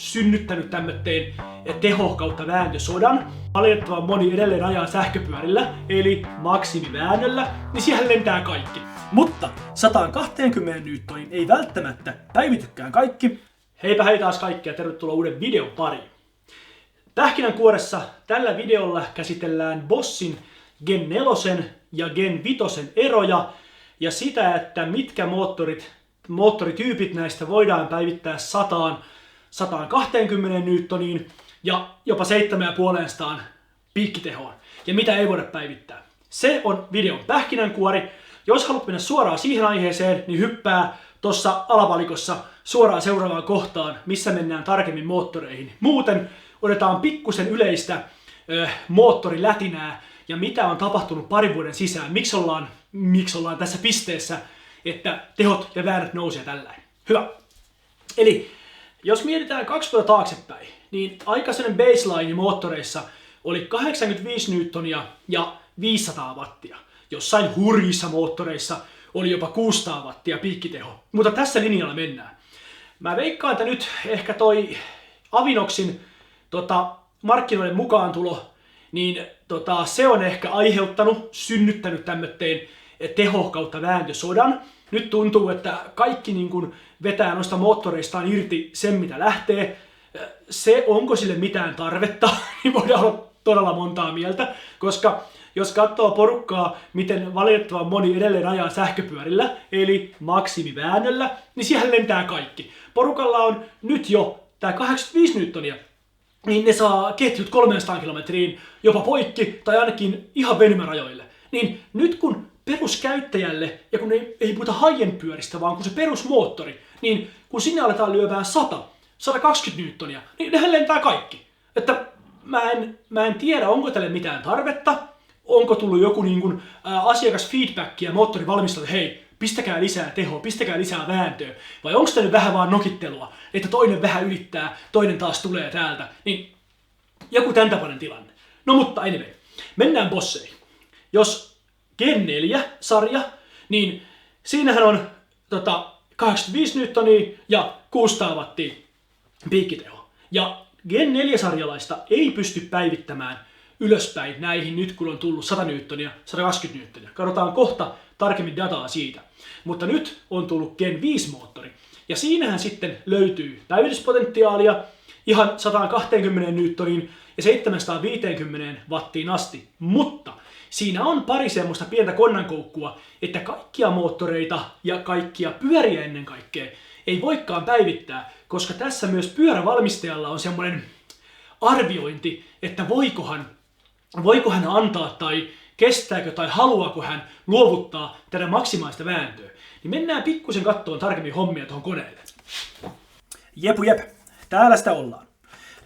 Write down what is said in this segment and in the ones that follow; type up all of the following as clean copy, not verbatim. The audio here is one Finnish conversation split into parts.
synnyttänyt tämmötteen teho kautta vääntösodan. Valitettavan moni edelleen ajaa sähköpyörillä, eli maksimiväännöllä, niin siihen lentää kaikki. Mutta 120 newtonin ei välttämättä päivitykään kaikki. Heipä hei taas kaikki ja tervetuloa uuden videon pariin. Pähkinänkuoressa tällä videolla käsitellään Bossin Gen 4 ja Gen 5 eroja ja sitä, että mitkä moottorityypit näistä voidaan päivittää 120 newtoniin ja jopa 7,5 piikkitehoon. Ja mitä ei voida päivittää. Se on videon pähkinänkuori. Jos haluat mennä suoraan siihen aiheeseen, niin hyppää tuossa alavalikossa suoraan seuraavaan kohtaan, missä mennään tarkemmin moottoreihin. Muuten otetaan pikkusen yleistä moottorilätinää ja mitä on tapahtunut parin vuoden sisään. Miksi ollaan tässä pisteessä, että tehot ja väännöt nousee tällainen. Hyvä. Eli jos mietitään 2 vuotta taaksepäin, niin aikaisen baseline moottoreissa oli 85 newtonia ja 500 wattia. Jossain hurjissa moottoreissa oli jopa 600 wattia piikkiteho. Mutta tässä linjalla mennään. Mä veikkaan, että nyt ehkä toi Avinoxin markkinoiden mukaantulo, niin se on ehkä synnyttänyt tämmötteen teho kautta vääntösodan. Nyt tuntuu, että kaikki niin kun vetää noista moottoreistaan irti sen, mitä lähtee. Se, onko sille mitään tarvetta, niin voidaan olla todella montaa mieltä, koska jos katsoo porukkaa, miten valitettavan moni edelleen ajaa sähköpyörillä, eli maksimiväännöllä, niin siihen lentää kaikki. Porukalla on nyt jo tää 85 newtonia, niin ne saa ketjut 300 kilometriin jopa poikki tai ainakin ihan venymärajoille. Niin nyt kun peruskäyttäjälle, ja kun ei puhuta high-end pyöristä, vaan kun se perusmoottori, niin kun sinne aletaan lyövään 120 newtonia, niin nehän lentää kaikki. Että mä en tiedä, onko tälle mitään tarvetta, onko tullut joku asiakasfeedbackia moottorivalmistajille, hei, pistäkää lisää tehoa, pistäkää lisää vääntöä, vai onko tämä nyt vähän vaan nokittelua, että toinen vähän ylittää, toinen taas tulee täältä, niin joku tämän tapainen tilanne. No mutta anyway, mennään bosseihin. Jos Gen 4-sarja, niin siinähän on 85 newtonia ja 600 wattia piikkiteho. Ja Gen 4-sarjalaista ei pysty päivittämään ylöspäin näihin nyt, kun on tullut 100 newtonia, 120 newtonia. Katsotaan kohta tarkemmin dataa siitä. Mutta nyt on tullut Gen 5-moottori. Ja siinähän sitten löytyy päivityspotentiaalia ihan 120 newtoniin ja 750 wattiin asti. Mutta siinä on pari semmoista pientä konnankoukkua, että kaikkia moottoreita ja kaikkia pyöriä ennen kaikkea ei voikaan päivittää, koska tässä myös pyörävalmistajalla on semmoinen arviointi, että voiko hän antaa tai kestääkö tai haluaako hän luovuttaa tätä maksimaista vääntöä. Niin mennään pikkusen kattoon tarkemmin hommia tuohon koneelle. Jep, täällä sitä ollaan.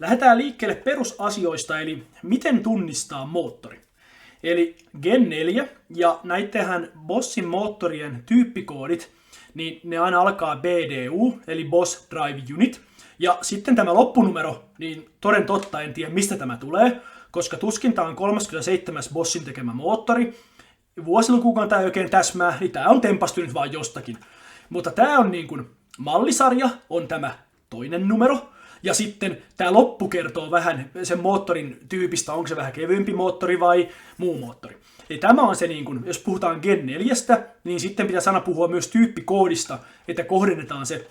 Lähdetään liikkeelle perusasioista, eli miten tunnistaa moottori. Eli Gen 4 ja näittehän Bossin moottorien tyyppikoodit, niin ne aina alkaa BDU, eli Boss Drive Unit. Ja sitten tämä loppunumero, niin toden totta en tiedä mistä tämä tulee, koska tuskin tämä on 37. Bossin tekemä moottori. Vuosilukukaan tämä ei oikein täsmää, niin tämä on tempastu nyt vaan jostakin. Mutta tämä on niin kuin mallisarja, on tämä toinen numero. Ja sitten tämä loppu kertoo vähän sen moottorin tyypistä, onko se vähän kevyempi moottori vai muu moottori. Eli tämä on se, niin kun, jos puhutaan Gen 4, niin sitten pitäisi aina puhua myös tyyppikoodista, että kohdennetaan se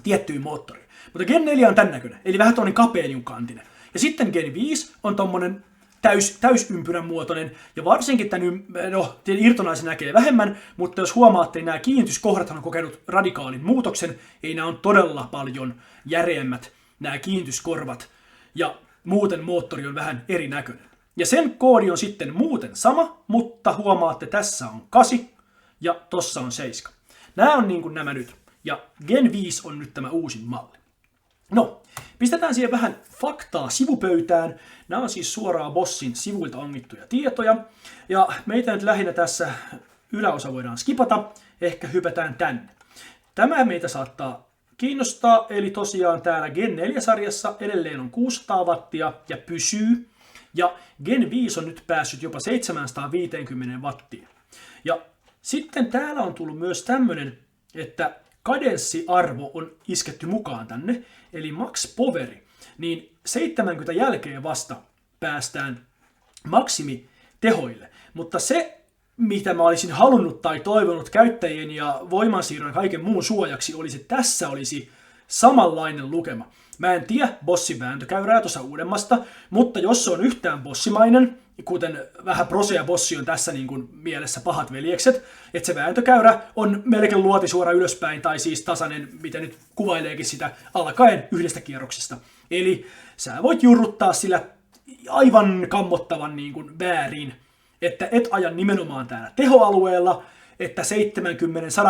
tiettyyn moottoriin. Mutta Gen 4 on tämän näköinen, eli vähän tuollainen kapeeniukantinen. Ja sitten Gen 5 on tommonen täysympyrän muotoinen, ja varsinkin tämän irtonaisen näkee vähemmän, mutta jos huomaatte, nämä kiinnityskohdathan on kokenut radikaalin muutoksen, ei nämä on todella paljon järeämmät nämä kiinnityskorvat, ja muuten moottori on vähän erinäköinen. Ja sen koodi on sitten muuten sama, mutta huomaatte, tässä on 8 ja tossa on 7. Nämä on niin kuin nämä nyt, ja Gen 5 on nyt tämä uusin malli. No, pistetään siihen vähän faktaa sivupöytään. Nämä on siis suoraan Bossin sivuilta ongittuja tietoja. Ja meitä nyt lähinnä tässä yläosa voidaan skipata, ehkä hypätään tänne. Tämä meitä saattaa kiinnostaa, eli tosiaan täällä Gen 4-sarjassa edelleen on 600 wattia ja pysyy. Ja Gen 5 on nyt päässyt jopa 750 wattiin. Ja sitten täällä on tullut myös tämmönen, että kadenssiarvo on isketty mukaan tänne, eli max poveri, niin 70 jälkeen vasta päästään maksimitehoille. Mutta se, mitä mä olisin halunnut tai toivonut käyttäjien ja voimansiirron kaiken muun suojaksi, olisi, että tässä olisi samanlainen lukema. Mä en tiedä bossin vääntökäyrää tuossa uudemmasta, mutta jos se on yhtään bossimainen, kuten vähän Brose ja Bossi on tässä niin kuin mielessä pahat veljekset, että se vääntökäyrä on melkein luotisuora ylöspäin, tai siis tasainen, miten nyt kuvaileekin sitä, alkaen yhdestä kierroksesta. Eli sä voit jurruttaa sillä aivan kammottavan niin kuin väärin, että et aja nimenomaan täällä tehoalueella, että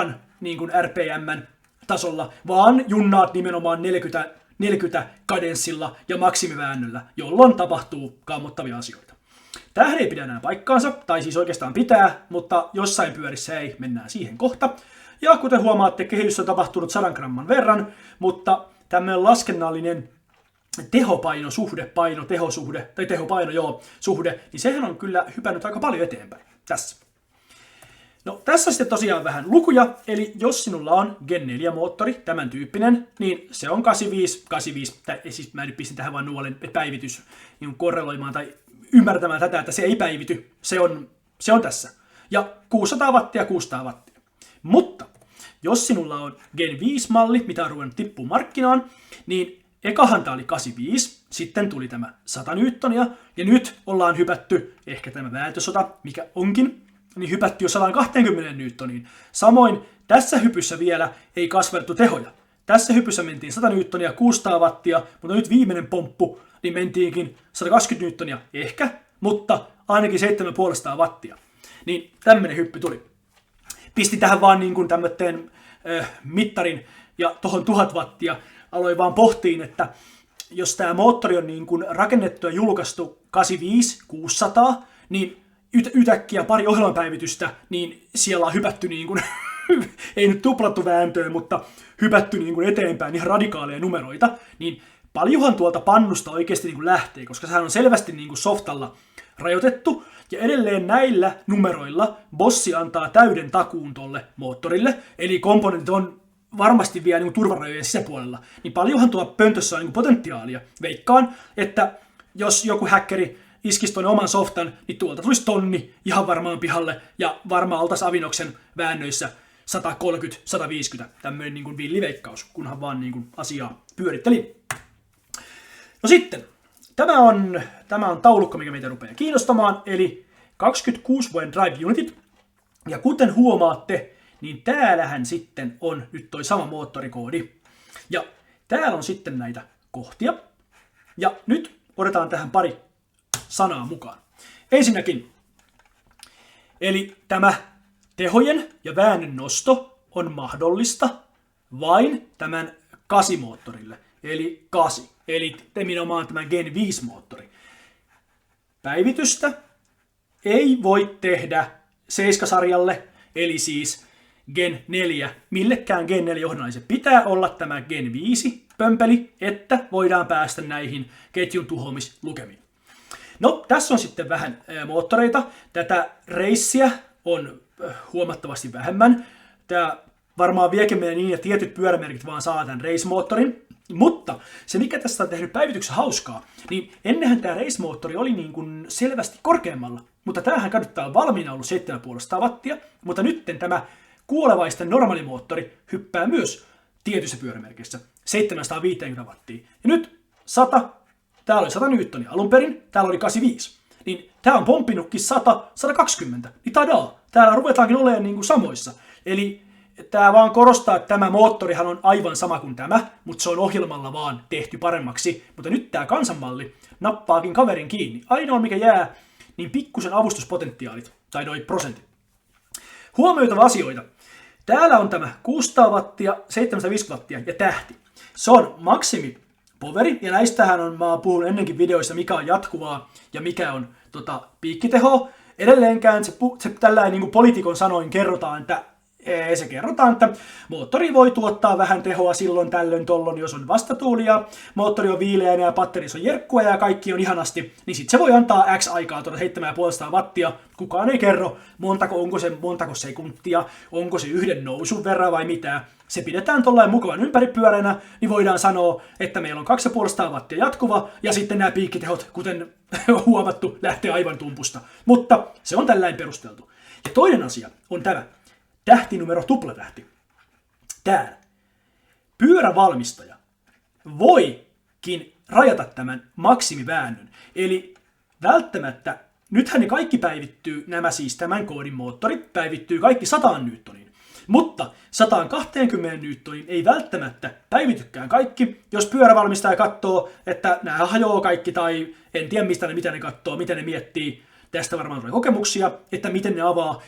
70-100 niin kuin RPM:n tasolla, vaan junnaat nimenomaan 40 kadenssilla ja maksimiväännöllä, jolloin tapahtuu kammottavia asioita. Tämähän ei pidä enää paikkaansa, tai siis oikeastaan pitää, mutta jossain pyörissä ei, mennään siihen kohta. Ja kuten huomaatte, kehitys on tapahtunut 100 gramman verran, mutta tämmöinen laskennallinen suhde, niin sehän on kyllä hypännyt aika paljon eteenpäin tässä. No tässä sitten tosiaan vähän lukuja, eli jos sinulla on Gen 4 moottori, tämän tyyppinen, niin se on 85, siis mä nyt pistin tähän vaan nuolen päivitys niin korreloimaan tai ymmärtämään tätä, että se ei päivity, se on tässä. Ja 600 wattia, 600 wattia. Mutta jos sinulla on Gen 5 malli, mitä on ruvennut tippua markkinaan, niin ekahan tää oli 85, sitten tuli tämä 100 newtonia, ja nyt ollaan hypätty, ehkä tämä vääntösota, mikä onkin, niin hypätty jo 120 newtoniin. Samoin tässä hypyssä vielä ei kasvatettu tehoja. Tässä hypyssä mentiin 100 newtonia, 600 wattia, mutta nyt viimeinen pomppu, niin mentiinkin 120 newtonia ehkä, mutta ainakin 7,5 wattia. Niin tämmönen hyppy tuli. Pistin tähän vaan niin kuin tämmöten mittarin ja tohon 1000 wattia. Aloin vaan pohtiin, että jos tämä moottori on niin kuin rakennettu ja julkaistu 85-600, niin yhtäkkiä pari ohjelmapäivitystä, niin siellä on hypätty niin kuin, ei nyt tuplattu vääntöön, mutta hypätty niin kuin eteenpäin ihan radikaaleja numeroita, niin paljonhan tuolta pannusta oikeasti niin kuin lähtee, koska sehän on selvästi niin kuin softalla rajoitettu, ja edelleen näillä numeroilla Bossi antaa täyden takuun tolle moottorille, eli komponentit on varmasti vielä niin kuin turvarajojen sisäpuolella, niin paljonhan tuo pöntössä on niin kuin potentiaalia. Veikkaan, että jos joku häkkeri iskisi tuonne oman softan, niin tuolta tulisi tonni ihan varmaan pihalle, ja varmaan oltaisiin Avinoksen väännöissä 130-150, tämmöinen niin kuin villiveikkaus, kunhan vaan niin kuin asiaa pyöritteli. No sitten, tämä on taulukko, mikä meitä rupeaa kiinnostamaan, eli 26 vuoden drive unitit, ja kuten huomaatte, niin täällähän sitten on nyt toi sama moottorikoodi, ja täällä on sitten näitä kohtia, ja nyt otetaan tähän pari sanaa mukaan. Ensinnäkin, eli tämä tehojen ja väännön nosto on mahdollista vain tämän 8-moottorille, eli 8, eli nimenomaan tämän Gen 5-moottori. Päivitystä ei voi tehdä 7-sarjalle, eli siis Gen 4, millekään Gen 4 johdannaisen pitää olla tämä Gen 5 pömpeli, että voidaan päästä näihin ketjun tuhoamislukemiin. No, tässä on sitten vähän moottoreita. Tätä reissiä on huomattavasti vähemmän. Tämä varmaan viekin menee niin, että tietyt pyörämerkit vaan saa tämän race-moottorin. Mutta se, mikä tässä on tehnyt päivityksen hauskaa, niin ennenhän tämä race-moottori oli niin kuin selvästi korkeammalla. Mutta tämähän kaduttaa valmiina ollut 7,5 wattia, mutta nyt tämä kuolevaisten normaalimoottori hyppää myös tietyissä pyörämerkissä 750 wattia. Ja nyt 100. Täällä oli 100 newtonia alun perin, täällä oli 85. Niin tää on pomppinutkin 100-120. Niin tadaa, täällä ruvetaankin olemaan niin kuin samoissa. Eli tää vaan korostaa, että tämä moottorihan on aivan sama kuin tämä, mutta se on ohjelmalla vaan tehty paremmaksi. Mutta nyt tää kansanmalli nappaakin kaverin kiinni. Ainoa mikä jää, niin pikkusen avustuspotentiaalit, tai noi prosentit. Huomioitava asioita. Täällä on tämä 600 wattia, 750 wattia ja tähti. Se on maksimi poveri, ja näistähän mä oon puhunut ennenkin videoissa, mikä on jatkuvaa ja mikä on piikkiteho. Edelleenkään se tällainen niin kuin poliitikon sanoin kerrotaan, että Se kerrotaan, että moottori voi tuottaa vähän tehoa silloin tällöin tollon, jos on vastatuulia, moottori on viileänä ja patterissa on jerkkua ja kaikki on ihanasti, niin sitten se voi antaa X aikaa tuota 7,5 wattia. Kukaan ei kerro, montako sekuntia, onko se yhden nousun verran vai mitä. Se pidetään tollain mukavan ympäripyöreänä, niin voidaan sanoa, että meillä on 2,5 wattia jatkuva, ja sitten nämä piikkitehot, kuten huomattu, lähtee aivan tumpusta. Mutta se on tällainen perusteltu. Ja toinen asia on tämä. Tähtinumero tuplatähti. Täällä. Pyörävalmistaja voikin rajata tämän maksimiväännön. Eli välttämättä, nythän ne kaikki päivittyy, nämä siis tämän koodin moottorit, päivittyy kaikki 100 newtoniin. Mutta 120 newtoniin ei välttämättä päivitykään kaikki, jos pyörävalmistaja katsoo, että nämä hajoaa kaikki tai en tiedä mitä ne katsoo, miten ne miettii. Tästä varmaan tulee kokemuksia, että miten ne avaa.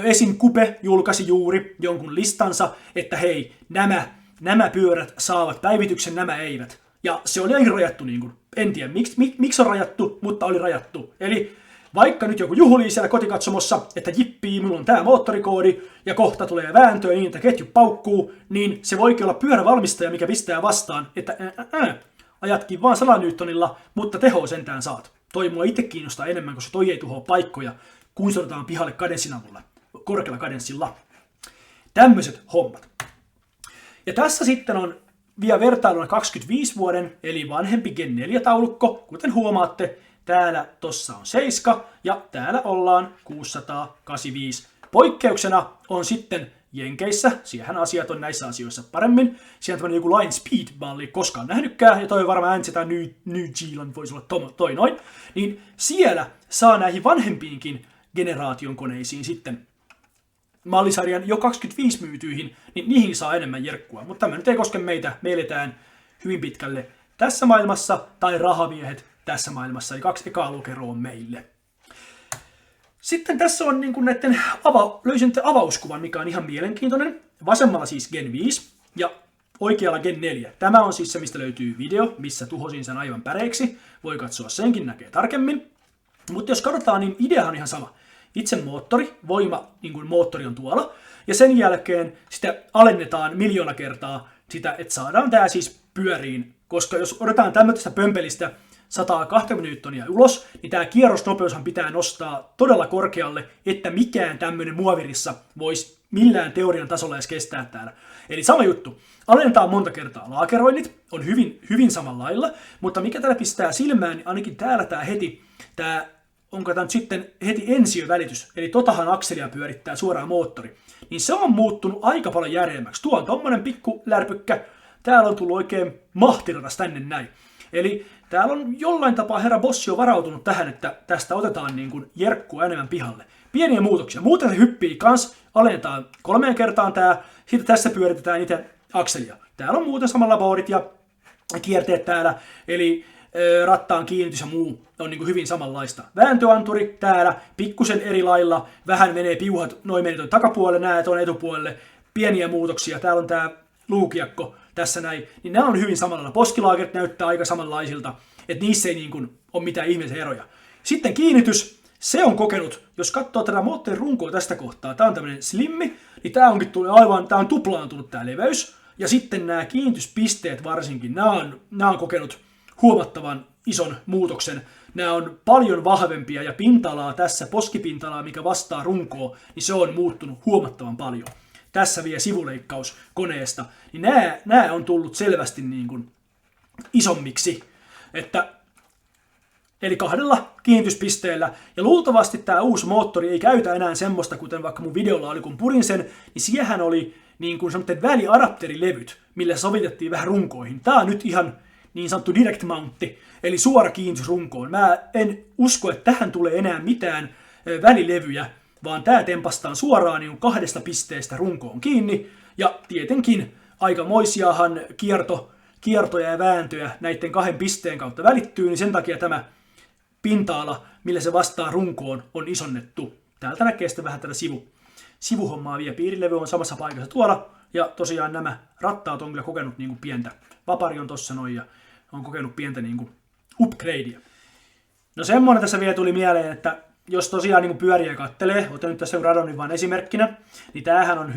Esim. Kupe julkaisi juuri jonkun listansa, että hei, nämä pyörät saavat päivityksen, nämä eivät. Ja se oli aina rajattu, niin kuin, en tiedä miksi on rajattu, mutta oli rajattu. Eli vaikka nyt joku juhlii siellä kotikatsomossa, että jippii, minulla on tämä moottorikoodi, ja kohta tulee vääntöä niin, että ketju paukkuu, niin se voikin olla pyörävalmistaja, mikä pistää vastaan, että ajatkin vaan 100 newtonilla, mutta tehoa sentään saat. Toi mua itse kiinnostaa enemmän, koska toi ei tuhoa paikkoja, kun se otetaan pihalle kadenssin avulla, korkealla kadenssilla. Tämmöiset hommat. Ja tässä sitten on vielä vertailuna 25 vuoden, eli vanhempi Gen 4-taulukko. Kuten huomaatte, täällä tossa on 7 ja täällä ollaan 685. Poikkeuksena on sitten Jenkeissä, siihen asiat on näissä asioissa paremmin. Siellä on tämmöinen joku Line Speed, mä en ole koskaan nähnytkään, ja toi varmaan äänestetään New Zealand, voisi olla toi noin. Niin siellä saa näihin vanhempiinkin generaation koneisiin sitten mallisarjan jo 25 myytyihin, niin niihin saa enemmän jerkkua. Mutta tämä nyt ei koske meitä, me eletään hyvin pitkälle tässä maailmassa, tai rahamiehet tässä maailmassa, eli 2 ekaa lokeroa on meille. Sitten tässä on niin kuin löysin avauskuvan, mikä on ihan mielenkiintoinen. Vasemmalla siis Gen 5 ja oikealla Gen 4. Tämä on siis se, mistä löytyy video, missä tuhosin sen aivan päreiksi. Voi katsoa senkin, näkee tarkemmin. Mutta jos katsotaan, niin idea on ihan sama. Itse moottori, voima, niin kuin moottori on tuolla. Ja sen jälkeen sitä alennetaan 1,000,000 kertaa sitä, että saadaan tämä siis pyöriin. Koska jos odotetaan tämmöistä pömpelistä 120 newtonia ulos, niin tämä kierrosnopeushan pitää nostaa todella korkealle, että mikään tämmöinen muovirissa voisi millään teorian tasolla edes kestää täällä. Eli sama juttu. Alennetaan monta kertaa laakeroinnit, on hyvin samalla lailla, mutta mikä täällä pistää silmään, niin ainakin täällä onko tämä nyt sitten heti ensiövälitys, eli totahan akselia pyörittää suoraan moottori, niin se on muuttunut aika paljon järjemmäksi. Tuo on tommonen pikku lärpykkä, täällä on tullut oikein mahtiratas tänne näin. Eli täällä on jollain tapaa herra Bossi on varautunut tähän, että tästä otetaan niin kuin jerkkua enemmän pihalle. Pieniä muutoksia. Muuten se hyppii kans, alennetaan 3 kertaan tää, sitten tässä pyöritetään itse akselia. Täällä on muuten samalla boorit ja kierteet täällä, eli rattaan kiinnitys ja muu on niin kuin hyvin samanlaista. Vääntöanturi täällä, pikkusen eri lailla, vähän menee piuhat, noin menee takapuolelle, nää tuonne etupuolelle, pieniä muutoksia. Täällä on tää luukiakko tässä näin, niin nämä on hyvin samalla. Poskilaakerit näyttää aika samanlaisilta, että niissä ei niin kuin ole mitään ihmeellisiä eroja. Sitten kiinnitys, se on kokenut, jos katsoo tätä moottorin runkoa tästä kohtaa, tämä on tämmöinen slimmi, niin tämä on tuplaantunut tämä leveys, ja sitten nämä kiinnityspisteet varsinkin, nämä on kokenut huomattavan ison muutoksen. Nämä on paljon vahvempia ja pinta-alaa tässä, poskipinta-alaa, mikä vastaa runkoa, niin se on muuttunut huomattavan paljon. Tässä vielä sivuleikkaus koneesta, niin nämä on tullut selvästi niin kuin isommiksi, eli 2 kiinnityspisteellä. Ja luultavasti tämä uusi moottori ei käytä enää semmoista, kuten vaikka mun videolla oli, kun purin sen, niin siehän oli niin kuin semmoinen väliadapterilevyt, millä sovitettiin vähän runkoihin. Tämä on nyt ihan niin sanottu direct mountti, eli suora kiinnitys runkoon. Mä en usko, että tähän tulee enää mitään välilevyjä, vaan tämä tempastaan suoraan niin 2 pisteestä runkoon kiinni, ja tietenkin aikamoisiahan kiertoja ja vääntöjä näiden 2 pisteen kautta välittyy, niin sen takia tämä pinta-ala, millä se vastaa runkoon, on isonnettu. Täältä näkee sitten vähän tätä sivuhommaa vielä. Piirilevy on samassa paikassa tuolla, ja tosiaan nämä rattaat on kyllä kokenut niin kuin pientä. Vapari on tossa noin, ja on kokenut pientä niin kuin upgradea. No semmoinen tässä vielä tuli mieleen, että jos tosiaan niin pyöriä kattelee, otan nyt tässä Radonin vain esimerkkinä, niin tämähän on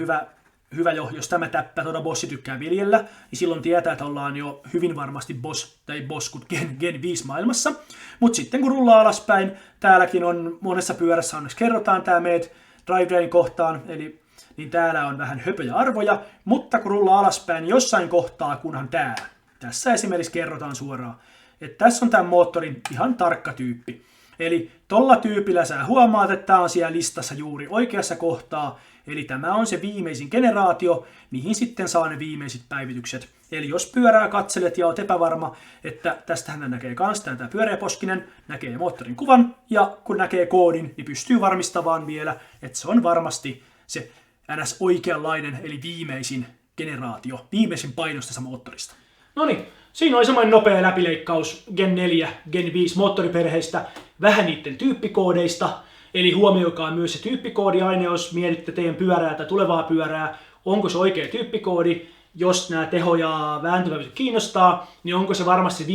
hyvä jo, jos tämä täppä tuota bossi tykkää viljellä, niin silloin tietää, että ollaan jo hyvin varmasti boss kuin Gen 5 maailmassa. Mutta sitten kun rullaa alaspäin, täälläkin on monessa pyörässä, onneksi kerrotaan tämä meet Drive Drain kohtaan, eli niin täällä on vähän höpöjä arvoja, mutta kun rullaa alaspäin, niin jossain kohtaa, kunhan täällä. Tässä esimerkiksi kerrotaan suoraan, että tässä on tämän moottorin ihan tarkka tyyppi. Eli tolla tyypillä sä huomaat, että tämä on siellä listassa juuri oikeassa kohtaa, eli tämä on se viimeisin generaatio, mihin sitten saa ne viimeiset päivitykset. Eli jos pyörää katselet ja oot epävarma, että tästähän näkee kans tämä pyöreäposkinen, näkee moottorin kuvan, ja kun näkee koodin, niin pystyy varmistamaan vielä, että se on varmasti se ns. Oikeanlainen, eli viimeisin generaatio, viimeisin painos tässä moottorista. Noniin, siinä oli semmoinen nopea läpileikkaus Gen 4, Gen 5 moottoriperheistä, vähän niiden tyyppikoodeista, eli huomioikaa myös se tyyppikoodi aina, jos mietitte teidän pyörää tai tulevaa pyörää, onko se oikea tyyppikoodi, jos nämä teho- ja vääntövävyt kiinnostaa, niin onko se varmasti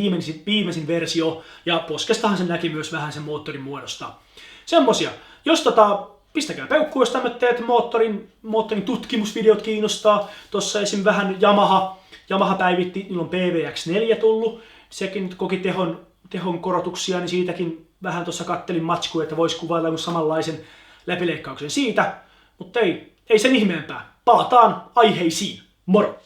viimeisin versio, ja poskestahan se näki myös vähän sen moottorin muodosta. Semmosia. Jos pistäkää peukkuun, jos tämmöiset moottorin tutkimusvideot kiinnostaa. Tossa esim. Vähän Yamaha päivitti, niillä on PVX4 tullut. Sekin nyt koki tehon korotuksia, niin siitäkin vähän tuossa kattelin matskua, että voisi kuvailla jonkun samanlaisen läpileikkauksen siitä. Mutta ei sen ihmeempää. Palataan aiheisiin. Moro!